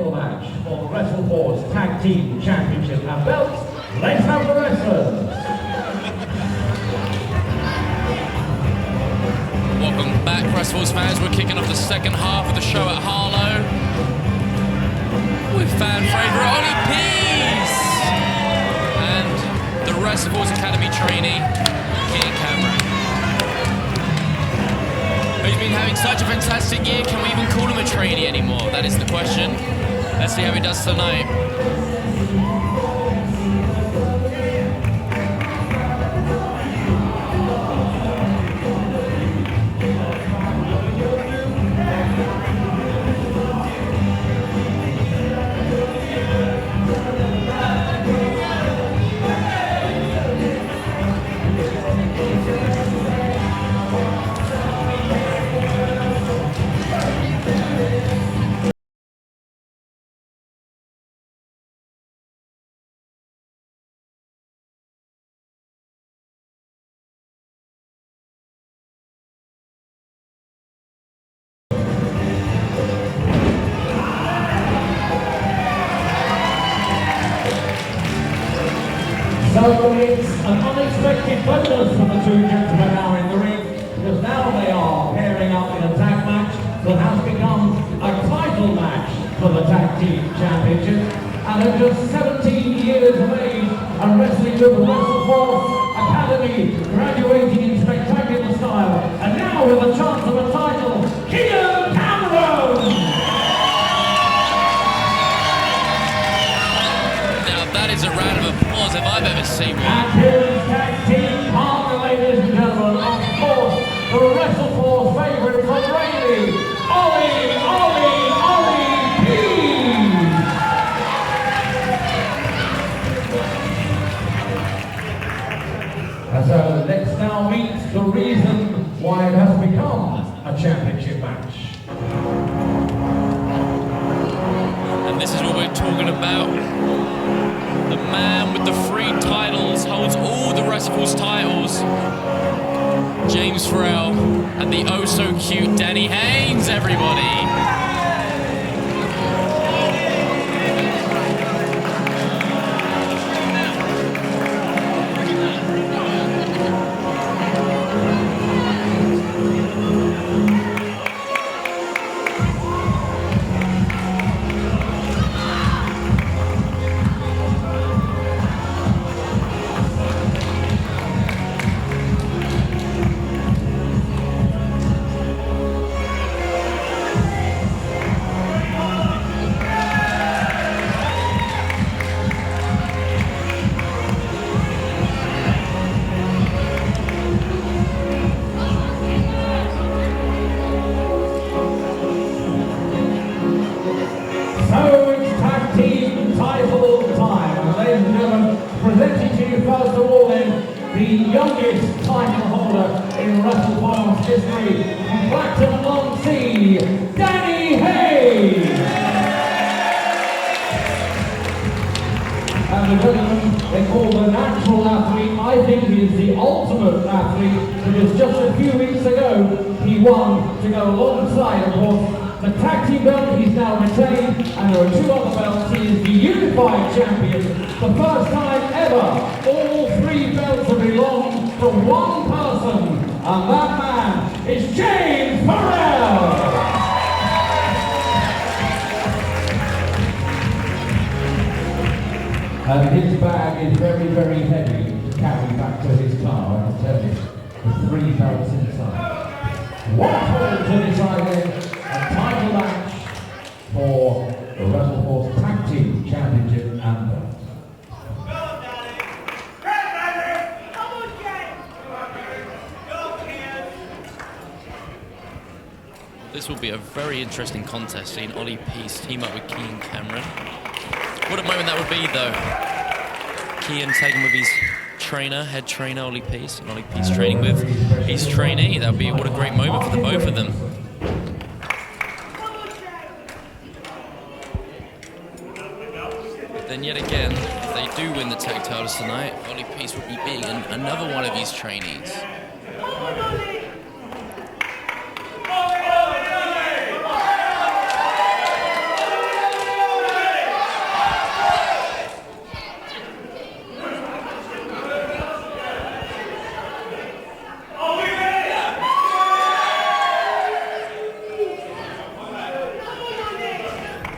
title match for the WrestleForce Tag Team Championship and belts. Let's have the wrestlers. Welcome back, WrestleForce fans. We're kicking off the second half of the show at Harlow with fan favourite Ollie Peace and the WrestleForce Academy trainee, Kian Camron. He's been having such a fantastic year. Can we even call him a trainee anymore? That is the question. Let's see how he does tonight. So it's an unexpected bonus for the two gentlemen now in the ring, because now they are pairing up in a tag match that has become a title match for the Tag Team Championship. And at just 17 years of age and wrestling with the WrestleForce Academy, graduating in spectacular style, and now with a chance of a title, Kian Camron! That is a round of applause if I've ever seen one. And here is Tag Team partner, ladies and gentlemen, of course, the WrestleForce favourite from Raleigh, Ollie Peace! And so let's now meet the reason why it has become a championship match. And this is what we're talking about. The man with the 3 titles holds all the WrestleForce titles. James Pharrell and the oh-so-cute Danny Haines, everybody. Presenting to you first of all then, the youngest title holder in WrestleForce history, Platinum on C, Danny Haines! And the gentleman they call the natural athlete, I think he is the ultimate athlete, because just a few weeks ago he won to go alongside, of course, the tag team belt he's now retained, and there are 2 other belts. He is the unified champion. The first time ever, all 3 belts have belonged to one person, and that man is James Pharrell. And his bag is very, very heavy to carry back to his car, I can tell you. With 3 belts inside. What holds to decide then? A title match for the WrestleForce Tag Team Championship and belt. This will be a very interesting contest, seeing Ollie Peace team up with Kian Camron. What a moment that would be, though. Kian taking with his trainer, head trainer Ollie Peace, and Ollie Peace training with his trainee. That would be what a great moment for the both of them. But then yet again, if they do win the tag titles tonight, Ollie Peace will be being another one of his trainees.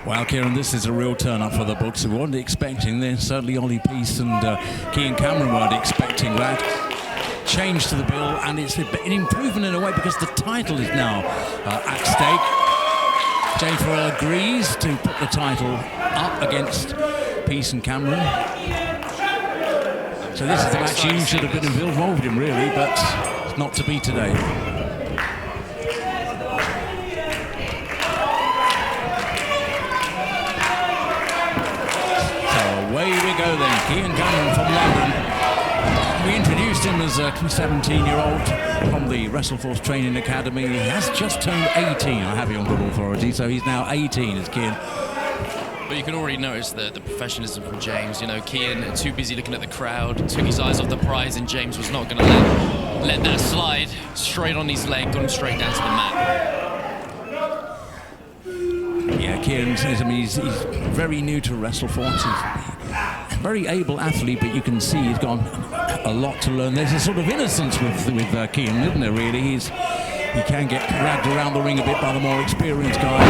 Well, Kieran, this is a real turn-up for the books. We weren't expecting this. Certainly Ollie Peace and Kian Camron weren't expecting that. Change to the bill, and it's an improvement in a way because the title is now at stake. James Pharrell agrees to put the title up against Peace and Camron. So this is the match you should have been involved in, really, but it's not to be today. Away we go then, Kian Camron from London. We introduced him as a 17-year-old from the WrestleForce Training Academy. He has just turned 18, I have it on good authority, so he's now 18 as Kian. But you can already notice the professionalism from James. You know, Kian, too busy looking at the crowd, took his eyes off the prize, and James was not going to let that slide. Straight on his leg, got him straight down to the mat. Yeah, Kian says, I mean, he's very new to WrestleForce. He's a very able athlete, but you can see he's got a lot to learn. There's a sort of innocence with Kian, isn't there, really? He can get dragged around the ring a bit by the more experienced guys.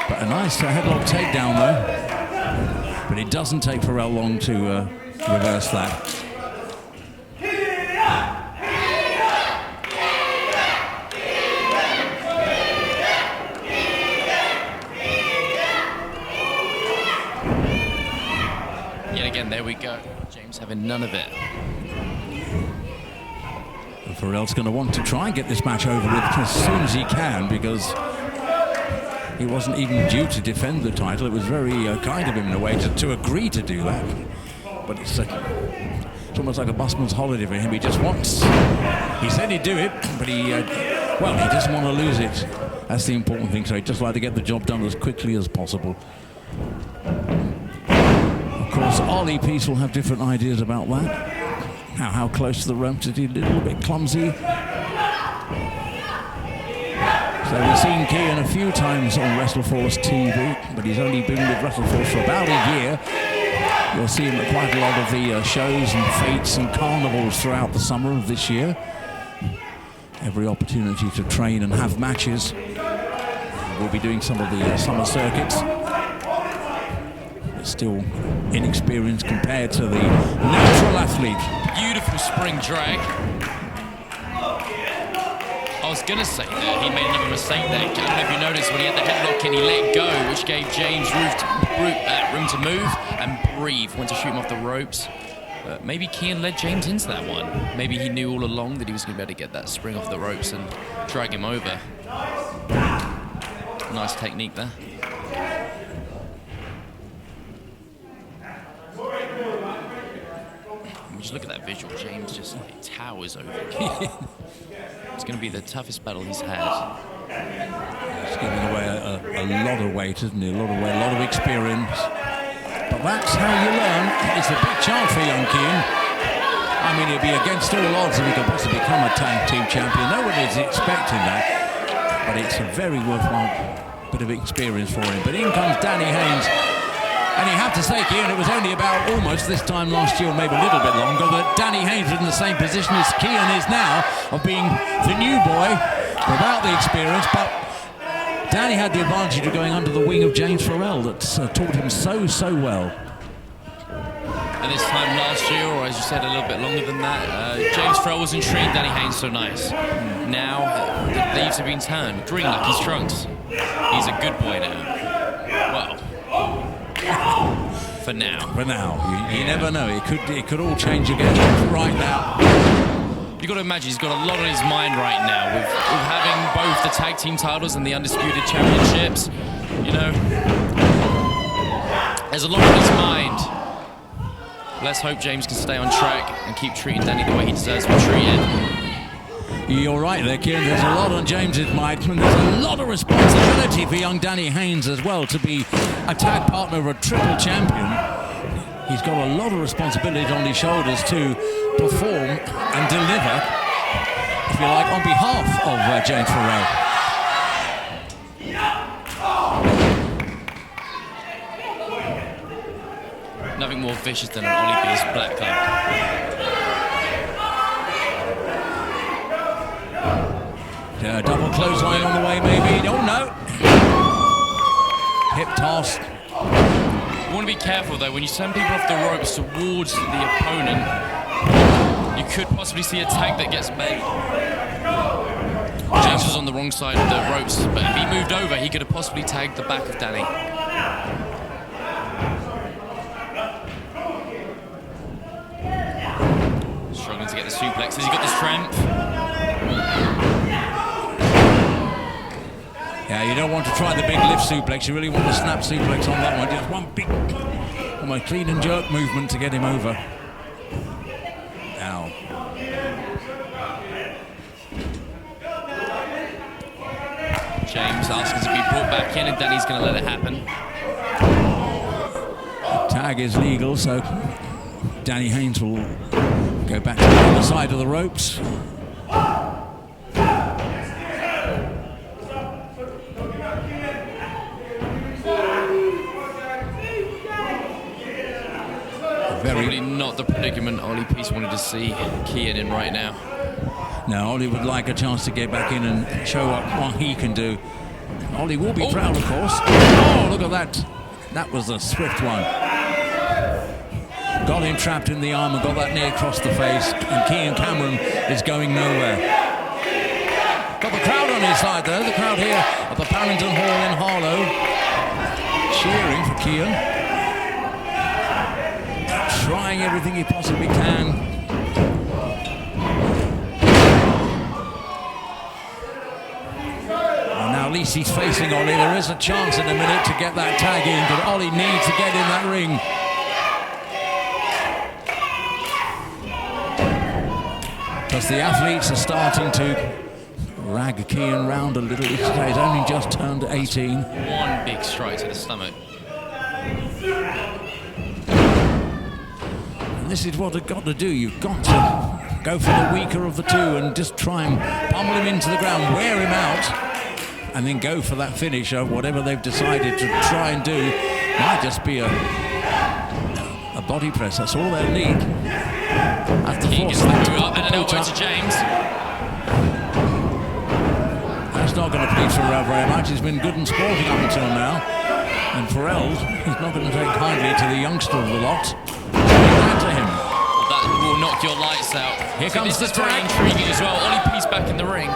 But a nice headlock takedown, though. But it doesn't take Pharrell long to reverse that. There we go. James having none of it. And Pharrell's going to want to try and get this match over with as soon as he can, because he wasn't even due to defend the title. It was very kind of him in a way to agree to do that. But it's almost like a busman's holiday for him. He just wants... He said he'd do it, but he doesn't want to lose it. That's the important thing. So he'd just like to get the job done as quickly as possible. Of course, Ollie Peace will have different ideas about that. How close to the ropes is he? A little bit clumsy. So we've seen Kian a few times on WrestleForce TV, but he's only been with WrestleForce for about a year. You'll see him at quite a lot of the shows and fetes and carnivals throughout the summer of this year. Every opportunity to train and have matches. We'll be doing some of the summer circuits. Still inexperienced compared to the natural athlete. Beautiful spring drag. I was going to say that he made another mistake there. I don't know if you noticed when he had the headlock and he let go, which gave James room to move and breathe, went to shoot him off the ropes. But maybe Kian led James into that one. Maybe he knew all along that he was going to be able to get that spring off the ropes and drag him over. Nice technique there. Just look at that visual. James just like towers over him. It's going to be the toughest battle he's had. He's giving away a lot of weight, isn't he? A lot of weight, a lot of experience. But that's how you learn. It's a big chance for young Kian. I mean, it'd be against all odds if he could possibly become a tag team champion. Nobody's expecting that. But it's a very worthwhile bit of experience for him. But in comes Danny Haines. And you have to say, Kian, it was only about almost this time last year, or maybe a little bit longer, that Danny Haines was in the same position as Kian is now, of being the new boy without the experience. But Danny had the advantage of going under the wing of James Pharrell that taught him so well. And this time last year, or as you said, a little bit longer than that, James Pharrell wasn't treating Danny Haines so nice. Now, the leaves have been turned. Green like his trunks. He's a good boy now. Well... For now. For now. You never know. It could all change again right now. You've got to imagine he's got a lot on his mind right now with having both the tag team titles and the Undisputed Championships. You know, there's a lot on his mind. Let's hope James can stay on track and keep treating Danny the way he deserves to be treated. You're right there, Kian. There's a lot on James's mind, and there's a lot of responsibility for young Danny Haines as well to be a tag partner of a triple champion. He's got a lot of responsibility on his shoulders to perform and deliver, if you like, on behalf of James Pharrell. Nothing more vicious than an Ollie Peace black club. Double clothesline on the way, maybe. Oh, no. hip toss. You want to be careful though, when you send people off the ropes towards the opponent, you could possibly see a tag that gets made. James was on the wrong side of the ropes, but if he moved over, he could have possibly tagged the back of Danny. Struggling to get the suplexes, he's got the strength. Yeah, you don't want to try the big lift suplex, you really want the snap suplex on that one. Just one big, almost clean and jerk movement to get him over. Now. James asking to be brought back in, and Danny's going to let it happen. Tag is legal, so Danny Haines will go back to the other side of the ropes. Probably not the predicament Ollie Peace wanted to see Kian in right now. No, Ollie would like a chance to get back in and show up what he can do. Ollie will be proud, of course. Oh, look at that. That was a swift one. Got him trapped in the arm and got that knee across the face. And Kian Camron is going nowhere. Got the crowd on his side, though. The crowd here at the Paddington Hall in Harlow cheering for Kian. Trying everything he possibly can. And now at least he's facing Ollie. There is a chance in a minute to get that tag in, but Ollie needs to get in that ring. Because the athletes are starting to rag Kian round a little. He's only just turned 18. One big strike to the stomach. And this is what they've got to do. You've got to go for the weaker of the two and just try and pummel him into the ground, wear him out, and then go for that finisher. Whatever they've decided to try and do might just be a body press. That's all they'll need. Have to force that up and an elbow to James. That's not going to please Pharrell very much. He's been good and sporting up until now. And Pharrell, he's not going to take kindly to the youngster of the lot. To him. Well, that will knock your lights out. Here comes this the is very intriguing as well. Ollie Peace back in the ring.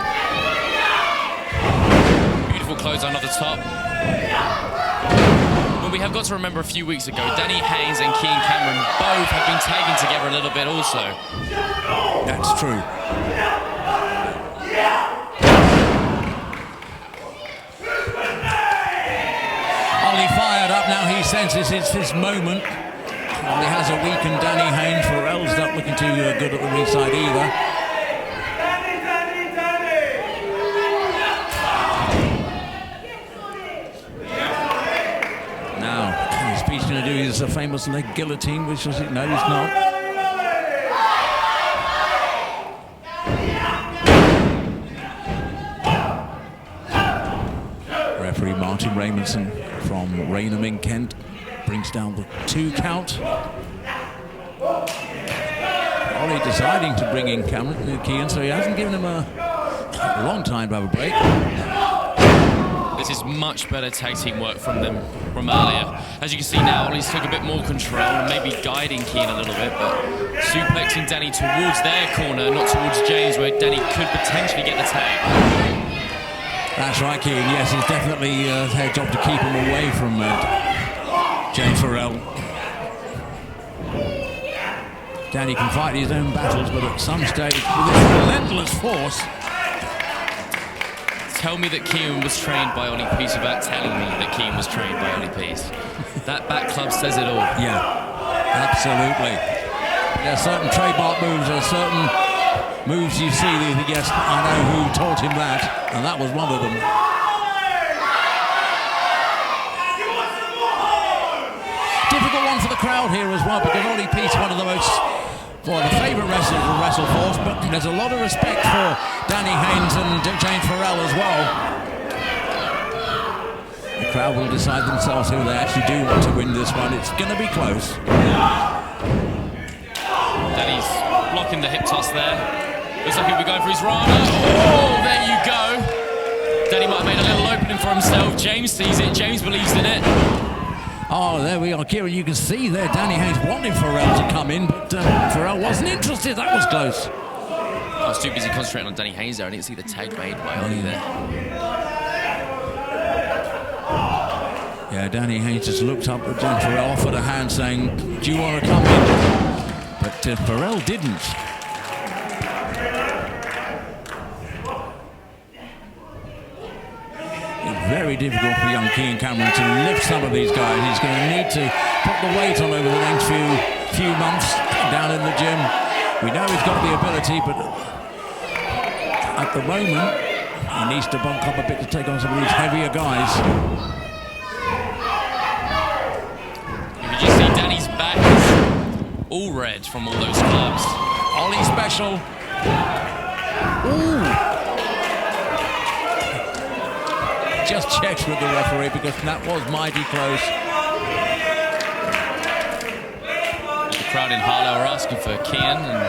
Beautiful close on the top. Well, we have got to remember a few weeks ago, Danny Haines and Kian Camron both have been tagging together a little bit also. That's true. Ollie fired up now. He senses it's his moment. Ollie has a weakened Danny Haines. Pharrell's not looking too good at the ringside either. Now, his speech going to do is a famous leg guillotine, which was it? No, he's not. Referee Martin Raymondson from Raynham in Kent brings down the 2 count. Ollie deciding to bring in Kian, so he hasn't given him a long time to have a break. This is much better tag team work from them from earlier. As you can see now, Ollie's took a bit more control and maybe guiding Kian a little bit, but suplexing Danny towards their corner, not towards James, where Danny could potentially get the tag. That's right, Kian. Yes, it's definitely their job to keep him away from James Pharrell. Danny can fight his own battles, but at some stage, with this relentless force. Tell me that Kian was trained by Ollie Peace without telling me that Kian was trained by Ollie Peace. That back club says it all. Yeah, absolutely. There are certain trademark moves, there are certain moves you see that you think, yes, I know who taught him that, and that was one of them. Difficult one for the crowd here as well, because Ollie Peace, one of the most, well, the favourite wrestlers of WrestleForce, but there's a lot of respect for Danny Haines and James Pharrell as well. The crowd will decide themselves who they actually do want to win this one. It's going to be close. Danny's blocking the hip toss there. Looks like he'll be going for his Rana. Oh, there you go. Danny might have made a little opening opening for himself. James sees it. James believes in it. Oh, there we are, Kieran. You can see there Danny Haines wanted Pharrell to come in, but Pharrell wasn't interested. That was close. I was too busy concentrating on Danny Haines there. I didn't see the tag made by Ollie there. Yeah, Danny Haines just looked up at John Pharrell, offered a hand saying, do you want to come in? But Pharrell didn't. Very difficult for young Kian Camron to lift some of these guys. He's going to need to put the weight on over the next few months down in the gym. We know he's got the ability, but at the moment, he needs to bulk up a bit to take on some of these heavier guys. You can just see Danny's back is all red from all those clubs. Ollie special. Ooh. Just checks with the referee because that was mighty close. The crowd in Harlow are asking for Kian, and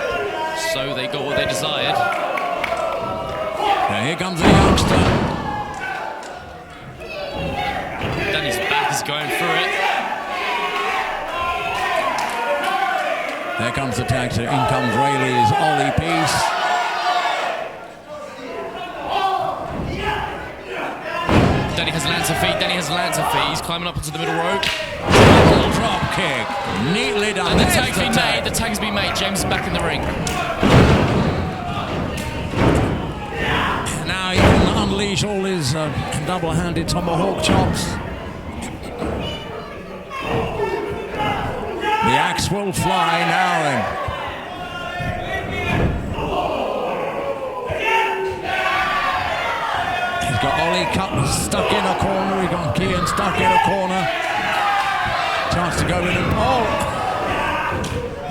so they got what they desired. Now here comes the youngster. Danny's back is going through it. There comes the tag. In comes Rayleigh's Ollie Peace. Danny has lands of feet. Danny has lands of feet. He's climbing up onto the middle rope. Double drop kick. Neatly done. And the tag's been made. The tag's been made. James is back in the ring. Now he can unleash all his double-handed tomahawk chops. The axe will fly now then. He's got Ollie stuck in a corner. He's got Kian stuck in a corner. Chance to go in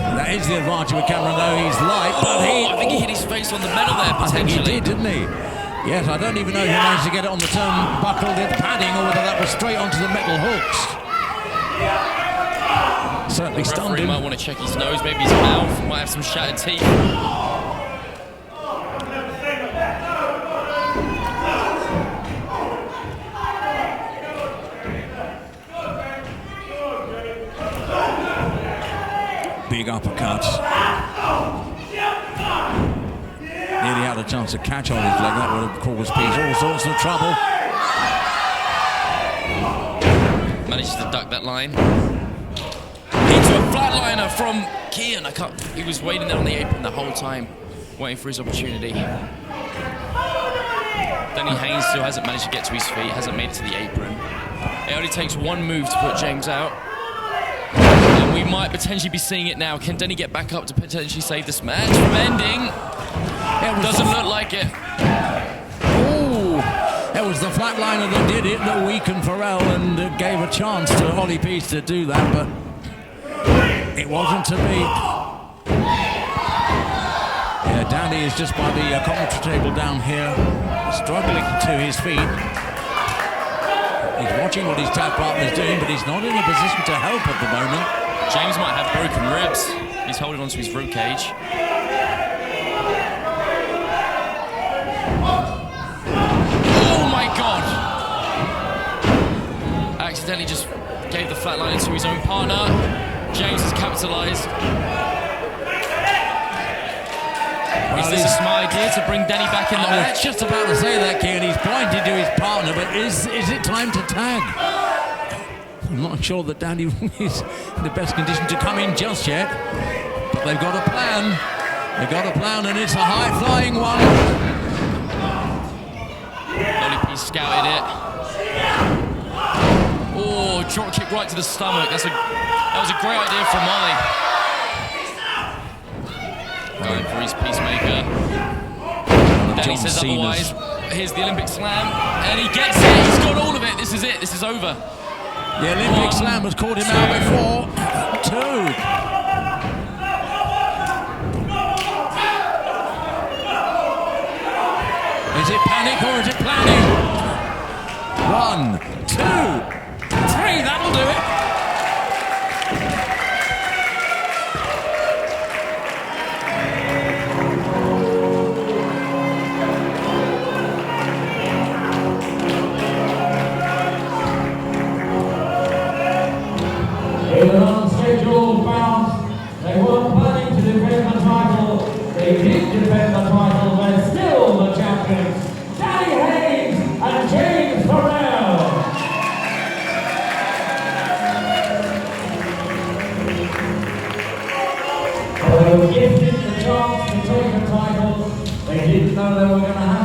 and that is the advantage with Camron, though. He's light, but I think he hit his face on the metal there, potentially. I think he did, didn't he? Yes, I don't even know if he managed to get it on the turnbuckle, the padding, or whether that was straight onto the metal hooks. Certainly stunned him. He might want to check his nose, maybe his mouth, might have some shattered teeth. Big uppercuts. Nearly had a chance to catch on his leg. That would have caused Peace all sorts of trouble. Manages to duck that line. Into a flatliner from Kian. He was waiting there on the apron the whole time, waiting for his opportunity. Danny Haines still hasn't managed to get to his feet, hasn't made it to the apron. It only takes one move to put James out. And we might potentially be seeing it now. Can Danny get back up to potentially save this match from ending? It doesn't look like it. Ooh, it was the flatliner that did it, that weakened Pharrell and gave a chance to Ollie Peace to do that, but it wasn't to be. Yeah, Danny is just by the commentary table down here, struggling to his feet. He's watching what his tag partner's doing, but he's not in a position to help at the moment. James might have broken ribs. He's holding onto his rib cage. Oh my God! Accidentally just gave the flatliner to his own partner. James has capitalized. Is this a smart idea to bring Danny back in the match? I was just about to say that, Kian. He's pointing to his partner, but is it time to tag? I'm not sure that Danny is in the best condition to come in just yet, but they've got a plan. They've got a plan, and it's a high-flying one. Ollie Peace scouted it. Oh, drop kick right to the stomach. That was a great idea from Ollie. Going for his peacemaker. Danny says otherwise. Here's the Olympic slam, and he gets it. He's got all of it. This is it. This is over. The Olympic slam has caught him out before. 2. Is it panic or is it planning? 1, 2, 3. That'll do it. in an unscheduled bout. They weren't planning to defend the title. They did defend the title. They're still the champions. Haines and James Pharrell. They were gifted the chance to take a title. They didn't know they were going to have